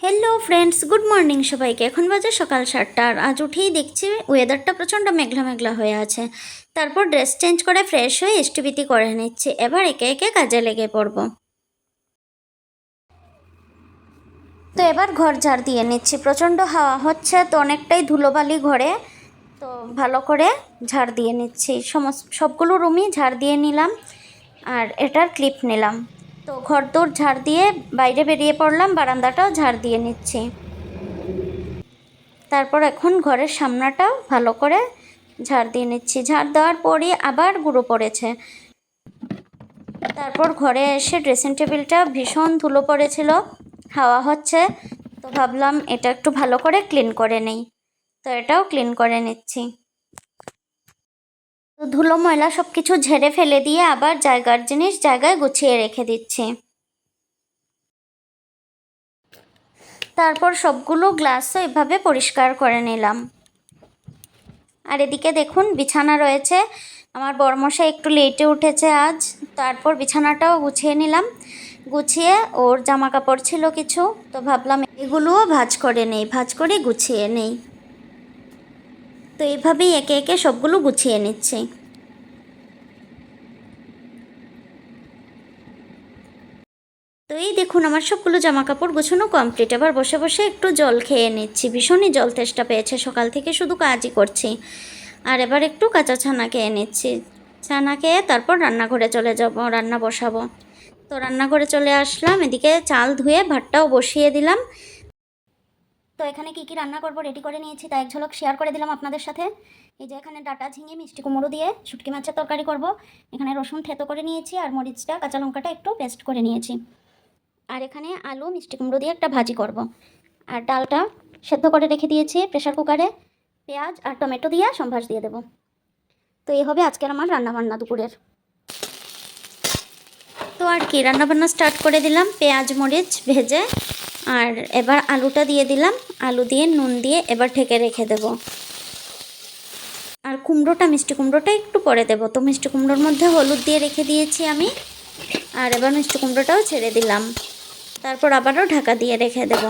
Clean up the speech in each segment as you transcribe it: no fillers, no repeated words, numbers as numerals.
Hello friends, good morning সবাইকে। এখন বাজে সকাল 7টা। আর আজ উঠেই দেখছি ওয়েদারটা প্রচণ্ড মেঘলা মেঘলা হয়ে আছে। তারপর ড্রেস চেঞ্জ করে ফ্রেশ হয়ে ইষ্টবিতি করে নিচ্ছি। এবার একে একে কাজে লেগে পড়ব। তো এবার ঘর ঝাড় দিয়ে নিচ্ছি। প্রচণ্ড হাওয়া হচ্ছে, তো অনেকটাই ধুলোবালি ঘরে, তো ভালো করে ঝাড় দিয়ে নিচ্ছি। সবগুলো রুমই ঝাড় দিয়ে নিলাম আর এটার ক্লিপ নিলাম। তো ঘর দৌড় ঝাড় দিয়ে বাইরে বেরিয়ে পড়লাম, বারান্দাটাও ঝাড় দিয়ে নিচ্ছি। তারপর এখন ঘরের সামনাটাও ভালো করে ঝাড় দিয়ে নিচ্ছি। ঝাড় দেওয়ার পরই আবার গুঁড়ো পড়েছে। তারপর ঘরে এসে ড্রেসিং টেবিলটা ভীষণ ধুলো পড়েছিল, হাওয়া হচ্ছে, তো ভাবলাম এটা একটু ভালো করে ক্লিন করে নেই। তো এটাও ক্লিন করে নিচ্ছি। তো ধুলো ময়লা সব কিছু ঝেড়ে ফেলে দিয়ে আবার জায়গার জিনিস জায়গায় গুছিয়ে রেখে দিচ্ছি। তারপর সবগুলো গ্লাসও এভাবে পরিষ্কার করে নিলাম। আর এদিকে দেখুন বিছানা রয়েছে। আমার বরমশাই একটু লেটে উঠেছে আজ, তারপর বিছানাটাও গুছিয়ে নিলাম। গুছিয়ে ওর জামা কাপড় ছিল কিছু, তো ভাবলাম এগুলোও ভাঁজ করে নেই, ভাঁজ করে গুছিয়ে নেই। তো এইভাবেই একে একে সবগুলো গুছিয়ে নিচ্ছি। তো এই দেখুন আমার সবগুলো জামা কাপড় গুছানো কমপ্লিট। এবার বসে বসে একটু জল খেয়ে নিচ্ছি। ভীষণই জল তেষ্টা পেয়েছে, সকাল থেকে শুধু কাজই করছি। আর এবার একটু কাঁচা ছানা খেয়ে নিচ্ছি। ছানা খেয়ে তারপর রান্নাঘরে চলে যাব, রান্না বসাবো। তো রান্নাঘরে চলে আসলাম। এদিকে চাল ধুয়ে ভাতটাও বসিয়ে দিলাম। তো এখানে কি কি রান্না করব রেডি করে নিয়েছি, তা এক ঝলক শেয়ার করে দিলাম আপনাদের সাথে। এই যে এখানে ডাটা ঝিঙে মিষ্টি কুমড়ো দিয়ে শুটকি মাছের তরকারি করব। এখানে রসুন থেতো করে নিয়েছি আর মরিচটা কাঁচা লঙ্কাটা একটু পেস্ট করে নিয়েছি। আর এখানে আলু মিষ্টি কুমড়ো দিয়ে একটা ভাজি করব। আর ডালটা সেদ্ধ করে রেখে দিয়েছি প্রেশার কুকারে, পেঁয়াজ আর টমেটো দিয়ে সম্ভাস দিয়ে দেব। তো এই হবে আজকের আমার রান্নাবান্না দুপুরের। তো আর কি, রান্নাবান্না স্টার্ট করে দিলাম পেঁয়াজ মরিচ ভেজে। আর এবার আলুটা দিয়ে দিলাম, আলু দিয়ে নুন দিয়ে এবার ঢেকে রেখে দেব। আর কুমড়োটা মিষ্টি কুমড়োটা একটু পরে দেব। তো মিষ্টি কুমড়োর মধ্যে হলুদ দিয়ে রেখে দিয়েছি আমি। আর এবার মিষ্টি কুমড়োটাও ছেড়ে দিলাম। তারপর আবারও ঢাকা দিয়ে রেখে দেব।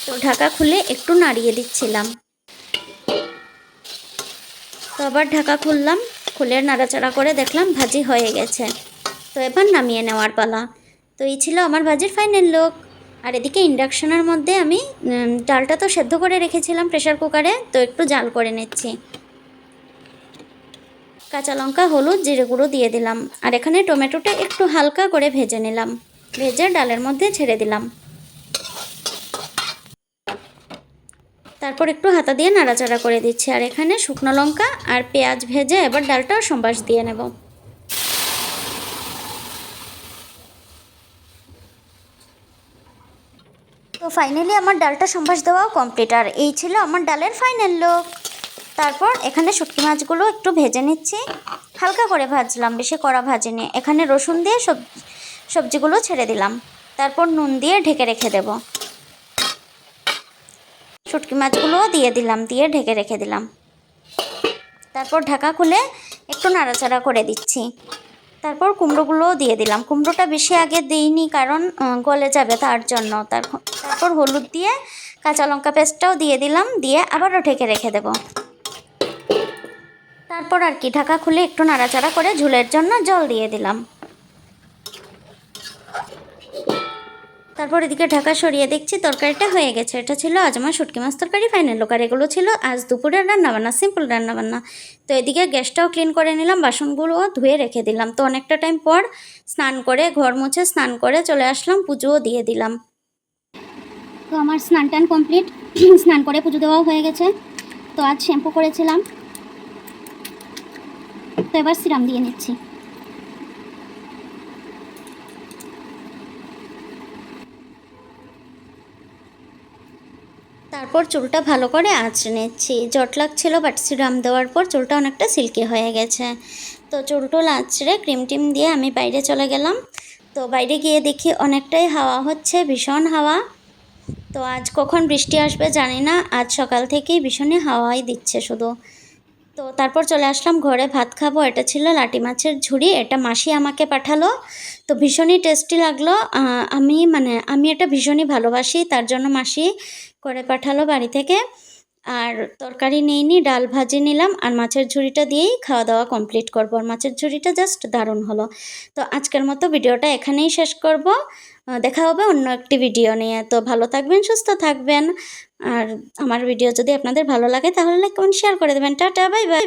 তো ঢাকা খুলে একটু নাড়িয়ে দিচ্ছিলাম। তো আবার ঢাকা খুললাম, খুলে নাড়াচাড়া করে দেখলাম ভাজি হয়ে গেছে। তো এবার নামিয়ে নেওয়ার পালা। তো এই ছিল আমার ভাজির ফাইনাল লুক। আর এদিকে ইন্ডাকশনের মধ্যে আমি ডালটা তো সেদ্ধ করে রেখেছিলাম প্রেশার কুকারে, তো একটু জাল করে নিচ্ছি। কাঁচা লঙ্কা হলুদ জিরে গুঁড়ো দিয়ে দিলাম। আর এখানে টমেটোটা একটু হালকা করে ভেজে নিলাম, ভেজে ডালের মধ্যে ছেড়ে দিলাম। তারপর একটু হাতা দিয়ে নাড়াচাড়া করে দিচ্ছি। আর এখানে শুকনো লঙ্কা আর পেঁয়াজ ভেজে এবার ডালটাও সম্বাস দিয়ে নেব। তো ফাইনালি আমার ডালটা সম্বাস দেওয়াও কমপ্লিট। আর এই ছিল আমার ডালের ফাইনাল লুক। তারপর এখানে শুটকি মাছগুলো একটু ভেজে নিচ্ছি, হালকা করে ভাজলাম, বেশি কড়া ভাজিনি। এখানে রসুন দিয়ে সবজিগুলো ছেড়ে দিলাম। তারপর নুন দিয়ে ঢেকে রেখে দেব। শুটকি মাছগুলোও দিয়ে দিলাম, দিয়ে ঢেকে রেখে দিলাম। তারপর ঢাকা খুলে একটু নাড়াচাড়া করে দিচ্ছি। তারপর কুমড়োগুলোও দিয়ে দিলাম। কুমড়োটা বেশি আগে দিইনি, কারণ গলে যাবে তার জন্য। তারপর হলুদ দিয়ে কাঁচা লঙ্কা পেস্টটাও দিয়ে দিলাম, দিয়ে আবারও ঢেকে রেখে দেব। তারপর আর কি, ঢাকা খুলে একটু নাড়াচাড়া করে ঝোলের জন্য জল দিয়ে দিলাম। তারপর এদিকে ঢাকা সরিয়ে দেখছি তরকারিটা হয়ে গেছে। এটা ছিল আজ আমার শুটকি মাছ তরকারি ফাইনাল লুক। আর এগুলো ছিল আজ দুপুরের রান্নাবান্না, সিম্পল রান্নাবান্না। তো এদিকে গ্যাসটাও ক্লিন করে নিলাম, বাসনগুলোও ধুয়ে রেখে দিলাম। তো অনেকটা টাইম পর স্নান করে ঘর মুছে স্নান করে চলে আসলাম, পুজোও দিয়ে দিলাম। তো আমার স্নান টান কমপ্লিট, স্নান করে পুজো দেওয়াও হয়ে গেছে। তো আজ শ্যাম্পু করেছিলাম, তো এবার সিরাম দিয়ে নিচ্ছি। তারপর চুলটা ভালো করে আঁচড়ে নিচ্ছি। জট লাগছিল, বাট সিরাম দেওয়ার পর চুলটা অনেকটা সিল্কি হয়ে গেছে। তো চুলটুল আঁচড়ে ক্রিম টিম দিয়ে আমি বাইরে চলে গেলাম। তো বাইরে গিয়ে দেখি অনেকটাই হাওয়া হচ্ছে, ভীষণ হাওয়া। তো আজ কখন বৃষ্টি আসবে জানি না, আজ সকাল থেকেই ভীষণই হাওয়াই দিচ্ছে শুধু। তো তারপর চলে আসলাম ঘরে, ভাত খাবো। এটা ছিল লাটি মাছের ঝুড়ি, এটা মাসি আমাকে পাঠালো। তো ভীষণই টেস্টি লাগলো। আমি এটা ভীষণই ভালোবাসি, তার জন্য মাসি করে পাঠালো বাড়ি থেকে। আর তরকারি নিইনি, ডাল ভাজি নিলাম, আর মাছের ঝুড়িটা দিয়েই খাওয়া দাওয়া কমপ্লিট করবো। আর মাছের ঝুড়িটা জাস্ট দারুণ হলো। তো আজকের মতো ভিডিওটা এখানেই শেষ করব। দেখা হবে অন্য একটি ভিডিও নিয়ে। তো ভালো থাকবেন, সুস্থ থাকবেন। আর আমার ভিডিও যদি আপনাদের ভালো লাগে তাহলে লাইক কমেন্ট শেয়ার করে দেবেন। Tata, bye bye.